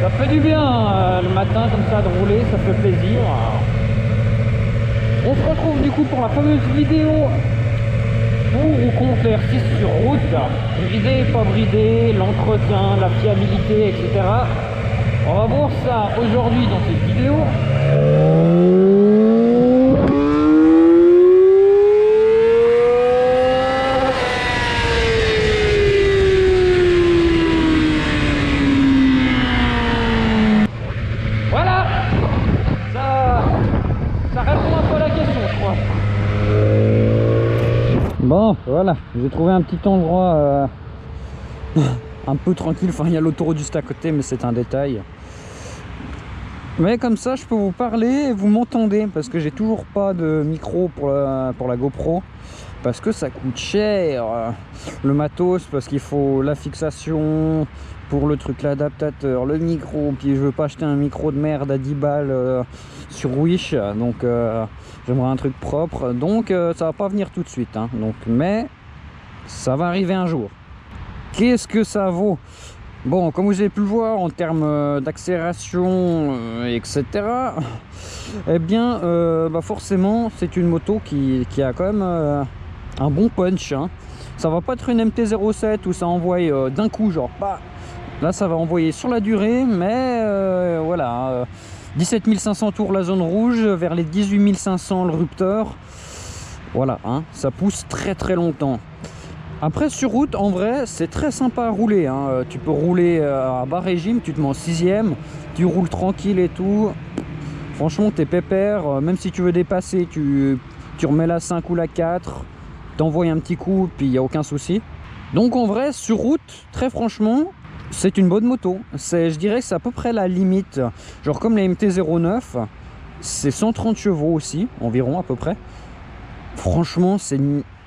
Ça fait du bien le matin comme ça de rouler, ça fait plaisir. On se retrouve du coup pour la fameuse vidéo pour ou contre l'exercice sur route, bridé, pas bridé, l'entretien, la fiabilité, etc. On va voir ça aujourd'hui dans cette vidéo. Voilà, ça répond un peu à la question, je crois. Bon, voilà, j'ai trouvé un petit endroit un peu tranquille. Enfin, il y a l'autoroute juste à côté, mais c'est un détail. Mais comme ça, je peux vous parler et vous m'entendez, parce que j'ai toujours pas de micro pour la GoPro, parce que ça coûte cher le matos, parce qu'il faut la fixation pour le truc, l'adaptateur, le micro, puis je veux pas acheter un micro de merde à 10 balles sur Wish, donc j'aimerais un truc propre, donc ça va pas venir tout de suite, hein, donc, mais ça va arriver un jour. Qu'est-ce que ça vaut? Bon, comme vous avez pu le voir en termes d'accélération, etc., eh bien, forcément, c'est une moto qui a quand même un bon punch, hein. Ça va pas être une MT-07 où ça envoie d'un coup, genre, bah, là, ça va envoyer sur la durée, mais voilà, 17 500 tours la zone rouge, vers les 18 500 le rupteur. Voilà, hein, ça pousse très très longtemps. Après, sur route, en vrai, c'est très sympa à rouler, hein. Tu peux rouler à bas régime, tu te mets en 6ème, tu roules tranquille et tout. Franchement, t'es pépère. Même si tu veux dépasser, tu remets la 5 ou la 4, t'envoies un petit coup, puis il n'y a aucun souci. Donc en vrai, sur route, très franchement, c'est une bonne moto. Je dirais que c'est à peu près la limite. Genre comme les MT-09, c'est 130 chevaux aussi, environ à peu près. Franchement,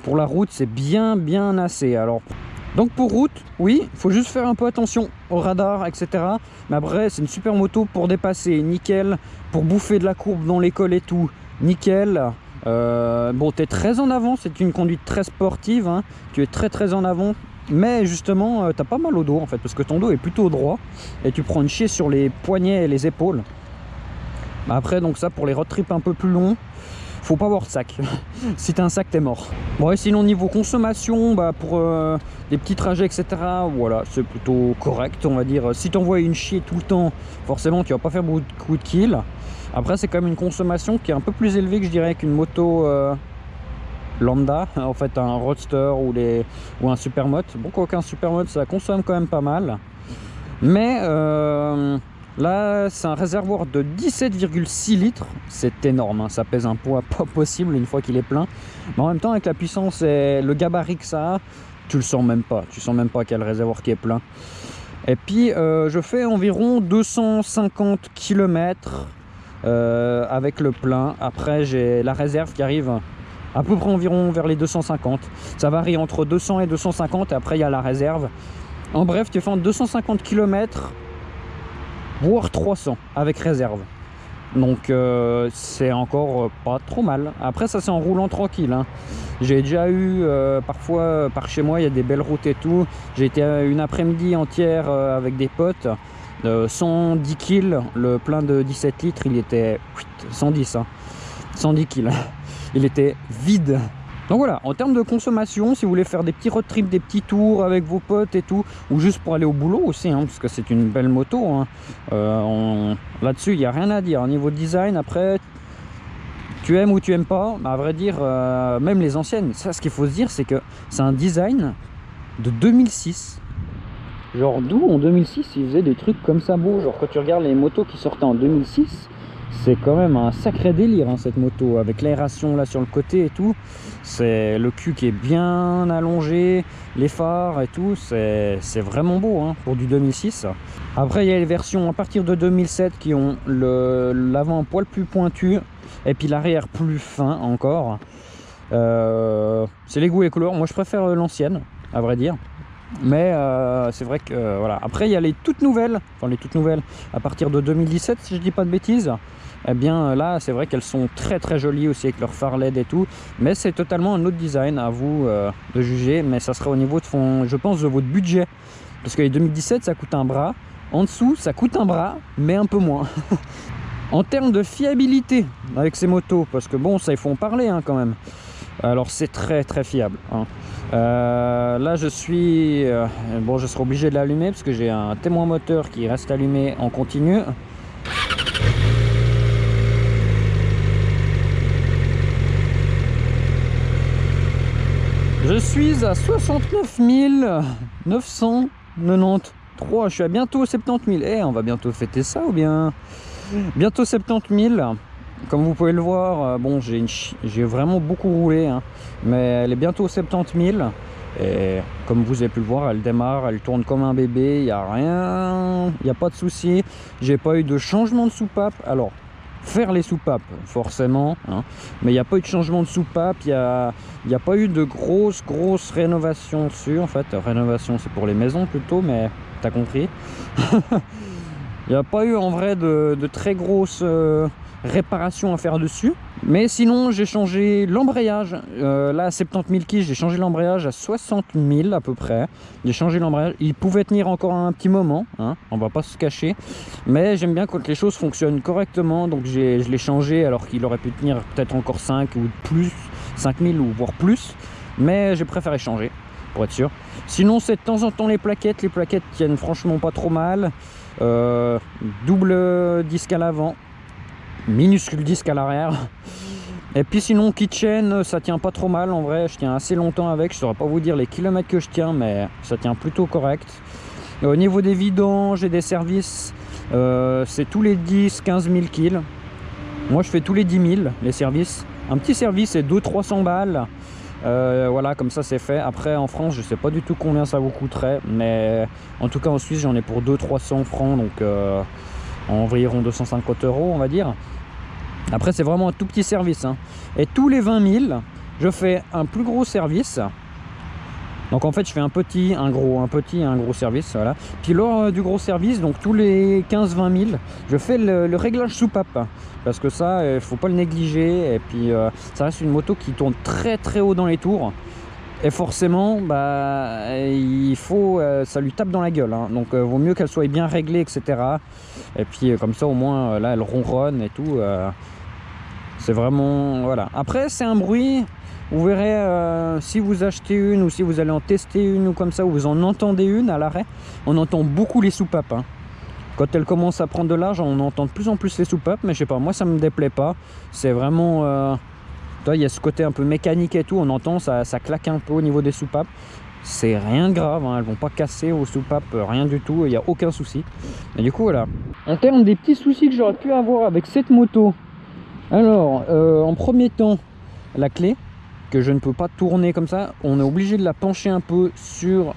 pour la route, c'est bien assez. Alors, donc pour route, oui, il faut juste faire un peu attention au radar, etc. Mais après, c'est une super moto pour dépasser, nickel. Pour bouffer de la courbe dans l'école et tout, nickel. Bon, tu es très en avant, c'est une conduite très sportive, hein. Tu es très en avant. Mais justement, t'as pas mal au dos en fait, parce que ton dos est plutôt droit. Et tu prends une chier sur les poignets et les épaules. Après, donc ça, pour les road trips un peu plus longs, faut pas avoir de sac. Si t'as un sac, t'es mort. Bon, et sinon niveau consommation, pour des petits trajets, etc., voilà, c'est plutôt correct, on va dire. Si t'envoies une chier tout le temps, forcément tu vas pas faire beaucoup de kills. Après, c'est quand même une consommation qui est un peu plus élevée que je dirais qu'une moto lambda, en fait un roadster ou un supermoto. Bon, qu'aucun supermoto, ça consomme quand même pas mal, mais là, c'est un réservoir de 17,6 litres. C'est énorme, hein. Ça pèse un poids pas possible une fois qu'il est plein. Mais en même temps, avec la puissance et le gabarit que ça a, tu le sens même pas. Tu sens même pas qu'il y a le réservoir qui est plein. Et puis, je fais environ 250 km avec le plein. Après, j'ai la réserve qui arrive à peu près environ vers les 250. Ça varie entre 200 et 250. Et après, il y a la réserve. En bref, tu fais entre 250 km voire 300 avec réserve, donc c'est encore pas trop mal. Après, ça c'est en roulant tranquille, hein. J'ai déjà eu parfois par chez moi, il y a des belles routes et tout, j'ai été une après-midi entière avec des potes, 110 kills, le plein de 17 litres il était 110, hein. 110 kills il était vide. Donc voilà, en termes de consommation, si vous voulez faire des petits road trips, des petits tours avec vos potes et tout, ou juste pour aller au boulot aussi, hein, parce que c'est une belle moto, hein. Là-dessus, il n'y a rien à dire. Au niveau design, après, tu aimes ou tu aimes pas, à vrai dire, même les anciennes, ça, ce qu'il faut se dire, c'est que c'est un design de 2006. Genre, d'où en 2006, ils faisaient des trucs comme ça beaux. Genre, quand tu regardes les motos qui sortaient en 2006, c'est quand même un sacré délire, hein, cette moto, avec l'aération là sur le côté et tout. C'est le cul qui est bien allongé, les phares et tout, c'est vraiment beau, hein, pour du 2006. Après, il y a les versions à partir de 2007 qui ont l'avant un poil plus pointu et puis l'arrière plus fin encore. C'est les goûts et les couleurs. Moi, je préfère l'ancienne, à vrai dire. Mais c'est vrai que voilà. Après, il y a les toutes nouvelles, enfin les toutes nouvelles à partir de 2017, si je dis pas de bêtises. Eh bien là, c'est vrai qu'elles sont très jolies aussi avec leur phare LED et tout. Mais c'est totalement un autre design, à vous de juger. Mais ça serait au niveau de je pense, de votre budget. Parce que les 2017, ça coûte un bras. En dessous, ça coûte un bras, mais un peu moins. En termes de fiabilité avec ces motos, parce que bon, ça il faut en parler hein, quand même. Alors c'est très très fiable. Hein. Là je suis... bon, je serai obligé de l'allumer parce que j'ai un témoin moteur qui reste allumé en continu. Je suis à 69 993. Je suis à bientôt 70 000. Eh, on va bientôt fêter ça ou bien... Bientôt 70 000. Comme vous pouvez le voir, bon, j'ai vraiment beaucoup roulé, hein, mais elle est bientôt 70 000. Et comme vous avez pu le voir, elle démarre, elle tourne comme un bébé, il n'y a rien, il n'y a pas de souci. J'ai pas eu de changement de soupape. Alors, faire les soupapes, forcément, hein, mais il n'y a pas eu de changement de soupape, il n'y a pas eu de grosse rénovation dessus. En fait, rénovation c'est pour les maisons plutôt, mais t'as compris. Il n'y a pas eu en vrai de très grosses réparations à faire dessus. Mais sinon j'ai changé l'embrayage. Là à 70 000 kg, j'ai changé l'embrayage à 60 000 à peu près. J'ai changé l'embrayage. Il pouvait tenir encore un petit moment, hein, on va pas se cacher. Mais j'aime bien quand les choses fonctionnent correctement. Donc je l'ai changé alors qu'il aurait pu tenir peut-être encore 5 ou plus, 5 000 ou voire plus. Mais j'ai préféré changer pour être sûr. Sinon c'est de temps en temps les plaquettes. Les plaquettes tiennent franchement pas trop mal. Double disque à l'avant, minuscule disque à l'arrière. Et puis sinon keychain, ça tient pas trop mal en vrai, je tiens assez longtemps avec. Je saurais pas vous dire les kilomètres que je tiens, mais ça tient plutôt correct. Au niveau des vidanges et des services, c'est tous les 10-15 000 kills. Moi je fais tous les 10 000 les services. Un petit service c'est 200-300 balles. Voilà, comme ça c'est fait. Après en France je sais pas du tout combien ça vous coûterait, mais en tout cas en Suisse j'en ai pour 200-300 francs, donc environ 250 € on va dire. Après c'est vraiment un tout petit service, hein. Et tous les 20 000 je fais un plus gros service. Donc en fait je fais un petit, un gros, un petit, un gros service, voilà. Puis lors du gros service, donc tous les 15-20 000 je fais le réglage soupape, parce que ça il faut pas le négliger. Et puis ça reste une moto qui tourne très haut dans les tours, et forcément bah il faut ça lui tape dans la gueule, hein. Donc vaut mieux qu'elle soit bien réglée, etc. Et puis comme ça au moins là elle ronronne et tout, c'est vraiment voilà. Après c'est un bruit. Vous verrez, si vous achetez une ou si vous allez en tester une ou comme ça, ou vous en entendez une à l'arrêt, on entend beaucoup les soupapes, hein. Quand elle commence à prendre de l'âge, on entend de plus en plus les soupapes, mais je sais pas, moi ça me déplaît pas. C'est vraiment, il y a ce côté un peu mécanique et tout, on entend, ça claque un peu au niveau des soupapes. C'est rien de grave, hein, elles vont pas casser aux soupapes, rien du tout, il n'y a aucun souci. Et du coup voilà. En termes des petits soucis que j'aurais pu avoir avec cette moto, alors en premier temps, la clé, que je ne peux pas tourner comme ça, on est obligé de la pencher un peu sur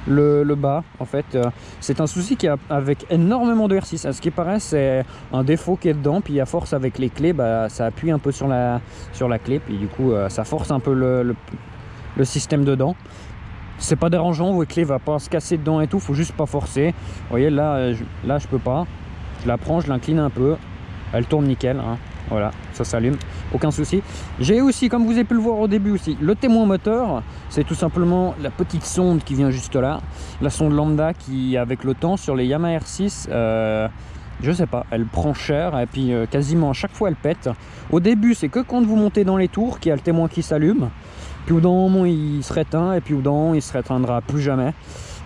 le bas. En fait c'est un souci qui a avec énormément de R6, à ce qui paraît c'est un défaut qui est dedans, puis à force avec les clés bah, ça appuie un peu sur la clé, puis du coup ça force un peu le système dedans. C'est pas dérangeant, votre clé va pas se casser dedans et tout, faut juste pas forcer. Vous voyez là, je peux pas, je la prends, je l'incline un peu, elle tourne nickel, hein. Voilà, ça s'allume, aucun souci. J'ai aussi, comme vous avez pu le voir au début aussi, le témoin moteur. C'est tout simplement la petite sonde qui vient juste là, la sonde lambda qui, avec le temps, sur les Yamaha R6, je sais pas, elle prend cher, et puis quasiment à chaque fois elle pète. Au début c'est que quand vous montez dans les tours qu'il y a le témoin qui s'allume, puis au d'un moment il se réteint, et puis au d'un moment il se réteindra plus jamais.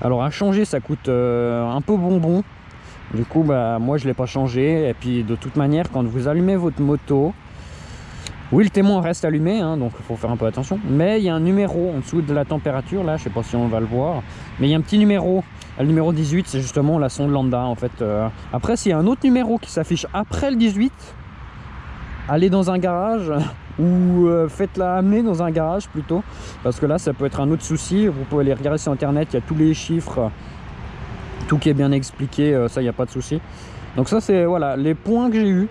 Alors à changer ça coûte un peu bonbon. Du coup bah moi je l'ai pas changé. Et puis de toute manière quand vous allumez votre moto, oui le témoin reste allumé, hein, donc il faut faire un peu attention, mais il y a un numéro en dessous de la température là, je sais pas si on va le voir, mais il y a un petit numéro. Le numéro 18 c'est justement la sonde lambda en fait. Après s'il y a un autre numéro qui s'affiche après le 18, allez dans un garage ou faites-la amener dans un garage plutôt, parce que là ça peut être un autre souci. Vous pouvez aller regarder sur internet, il y a tous les chiffres, tout qui est bien expliqué, ça il n'y a pas de souci. Donc ça c'est voilà les points que j'ai eu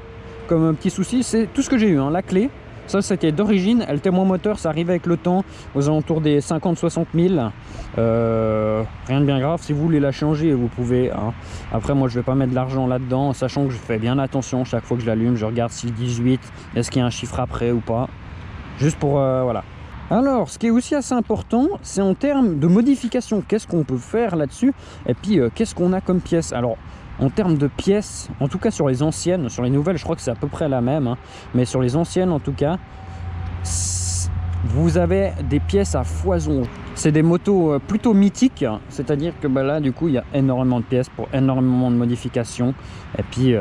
comme petit souci, c'est tout ce que j'ai eu, hein. La clé, ça c'était d'origine, le témoin moteur ça arrive avec le temps aux alentours des 50-60 000, rien de bien grave. Si vous voulez la changer vous pouvez, hein. Après moi je vais pas mettre de l'argent là dedans, sachant que je fais bien attention chaque fois que je l'allume, je regarde si le 18 est-ce qu'il y a un chiffre après ou pas, juste pour voilà. Alors, ce qui est aussi assez important, c'est en termes de modification. Qu'est-ce qu'on peut faire là-dessus? Et puis, qu'est-ce qu'on a comme pièce? Alors, en termes de pièces, en tout cas sur les anciennes, sur les nouvelles, je crois que c'est à peu près la même. Hein, mais sur les anciennes, en tout cas, vous avez des pièces à foison. C'est des motos plutôt mythiques. C'est-à-dire que bah, là, du coup, il y a énormément de pièces pour énormément de modifications. Et puis,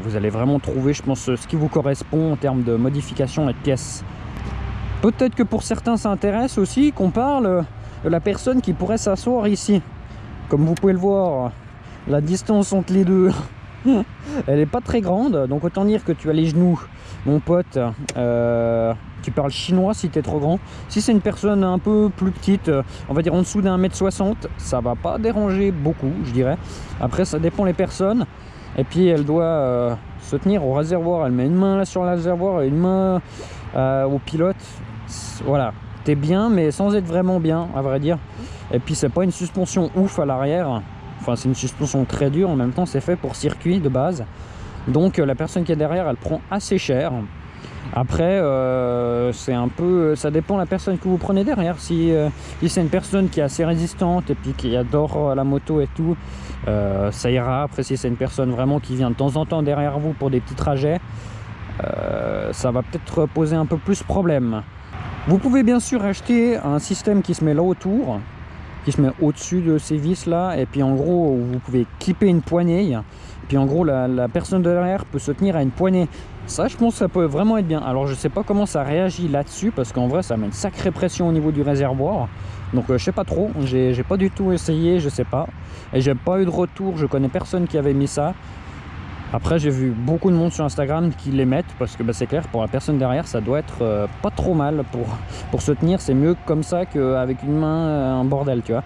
vous allez vraiment trouver, je pense, ce qui vous correspond en termes de modification et de pièces. Peut-être que pour certains ça intéresse aussi qu'on parle de la personne qui pourrait s'asseoir ici. Comme vous pouvez le voir, la distance entre les deux, elle n'est pas très grande. Donc autant dire que tu as les genoux, mon pote, tu parles chinois si tu es trop grand. Si c'est une personne un peu plus petite, on va dire en dessous d'1,60 m, ça va pas déranger beaucoup, je dirais. Après ça dépend les personnes. Et puis elle doit se tenir au réservoir. Elle met une main là sur le réservoir et une main au pilote. Voilà, t'es bien mais sans être vraiment bien à vrai dire. Et puis c'est pas une suspension ouf à l'arrière, enfin c'est une suspension très dure, en même temps c'est fait pour circuit de base, donc la personne qui est derrière elle prend assez cher. Après c'est un peu, ça dépend de la personne que vous prenez derrière. Si c'est une personne qui est assez résistante et puis qui adore la moto et tout, ça ira. Après si c'est une personne vraiment qui vient de temps en temps derrière vous pour des petits trajets, ça va peut-être poser un peu plus problème. Vous pouvez bien sûr acheter un système qui se met là autour, qui se met au-dessus de ces vis là, et puis en gros vous pouvez clipper une poignée, puis en gros la personne derrière peut se tenir à une poignée. Ça je pense que ça peut vraiment être bien. Alors je sais pas comment ça réagit là-dessus, parce qu'en vrai ça met une sacrée pression au niveau du réservoir, donc je sais pas trop, j'ai pas du tout essayé, je sais pas, et j'ai pas eu de retour, je connais personne qui avait mis ça. Après j'ai vu beaucoup de monde sur Instagram qui les mettent, parce que bah, c'est clair, pour la personne derrière ça doit être pas trop mal pour se tenir. C'est mieux comme ça qu'avec une main, un bordel, tu vois.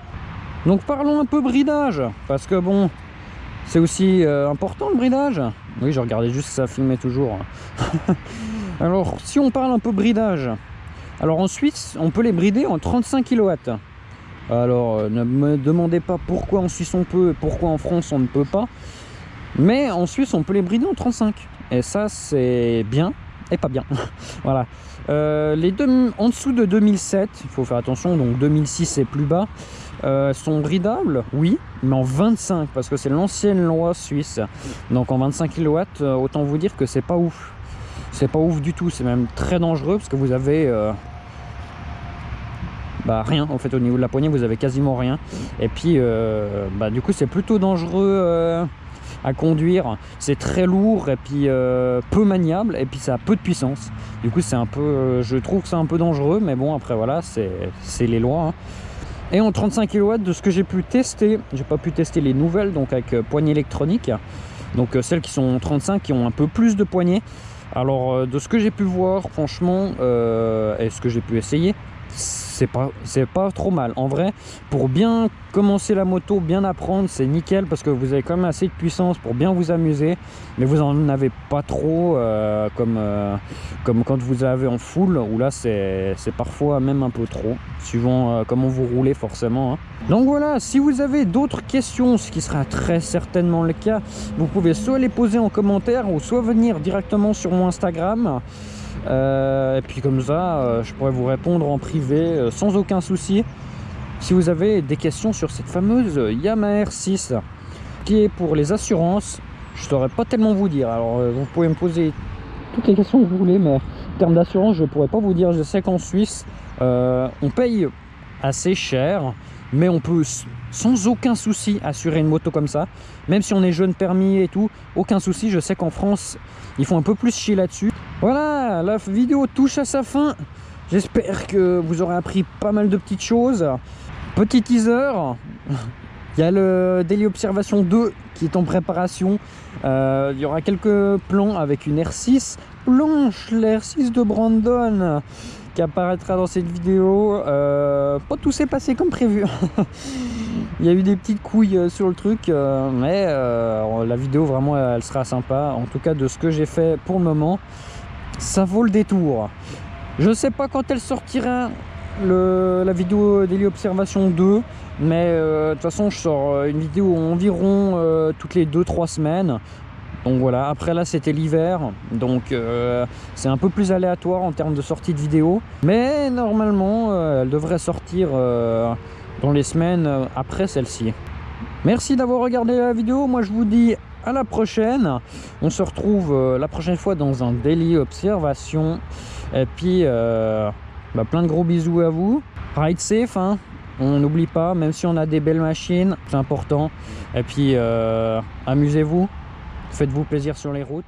Donc parlons un peu bridage, parce que bon, c'est aussi important le bridage. Oui, je regardais juste ça filmait toujours. Alors si on parle un peu bridage, alors en Suisse on peut les brider en 35 kW. Alors ne me demandez pas pourquoi en Suisse on peut et pourquoi en France on ne peut pas. Mais en Suisse, on peut les brider en 35. Et ça, c'est bien et pas bien. Voilà. Les deux en dessous de 2007, il faut faire attention, donc 2006 et plus bas, sont bridables, oui, mais en 25, parce que c'est l'ancienne loi suisse. Donc en 25 kW, autant vous dire que c'est pas ouf. C'est pas ouf du tout, c'est même très dangereux, parce que vous avez... bah rien en fait au niveau de la poignée, vous avez quasiment rien. Et puis bah, du coup c'est plutôt dangereux à conduire, c'est très lourd et puis peu maniable, et puis ça a peu de puissance. Du coup c'est un peu, je trouve que c'est un peu dangereux, mais bon après voilà, c'est les lois, hein. Et en 35 kW, de ce que j'ai pu tester, j'ai pas pu tester les nouvelles, donc avec poignée électronique, donc celles qui sont 35 qui ont un peu plus de poignée. Alors de ce que j'ai pu voir franchement, et ce que j'ai pu essayer, c'est pas trop mal en vrai. Pour bien commencer la moto, bien apprendre, c'est nickel, parce que vous avez quand même assez de puissance pour bien vous amuser, mais vous en avez pas trop comme quand vous avez en full, où là c'est parfois même un peu trop, suivant comment vous roulez forcément, hein. Donc voilà, si vous avez d'autres questions, ce qui sera très certainement le cas, vous pouvez soit les poser en commentaire ou soit venir directement sur mon Instagram. Et puis comme ça je pourrais vous répondre en privé sans aucun souci. Si vous avez des questions sur cette fameuse Yamaha R6 qui est pour les assurances, je saurais pas tellement vous dire. Alors vous pouvez me poser toutes les questions que vous voulez, mais en termes d'assurance je pourrais pas vous dire. Je sais qu'en Suisse on paye assez cher, mais on peut sans aucun souci assurer une moto comme ça, même si on est jeune permis et tout, aucun souci. Je sais qu'en France ils font un peu plus chier là-dessus. Voilà, la vidéo touche à sa fin. J'espère que vous aurez appris pas mal de petites choses. Petit teaser, il y a le Daily Observation 2 qui est en préparation. Il y aura quelques plans avec une R6 blanche, la R6 de Brandon, qui apparaîtra dans cette vidéo. Pas tout s'est passé comme prévu. Il y a eu des petites couilles sur le truc, mais la vidéo vraiment elle sera sympa. En tout cas de ce que j'ai fait pour le moment, ça vaut le détour. Je sais pas quand elle sortira, la vidéo Daily Observation 2, mais de toute façon je sors une vidéo environ toutes les 2-3 semaines. Donc voilà, après là c'était l'hiver, donc c'est un peu plus aléatoire en termes de sortie de vidéo. Mais normalement, elle devrait sortir dans les semaines après celle-ci. Merci d'avoir regardé la vidéo, moi je vous dis à la prochaine. On se retrouve la prochaine fois dans un daily observation. Et puis, plein de gros bisous à vous. Ride safe, hein. On n'oublie pas, même si on a des belles machines, c'est important. Et puis, amusez-vous. Faites-vous plaisir sur les routes.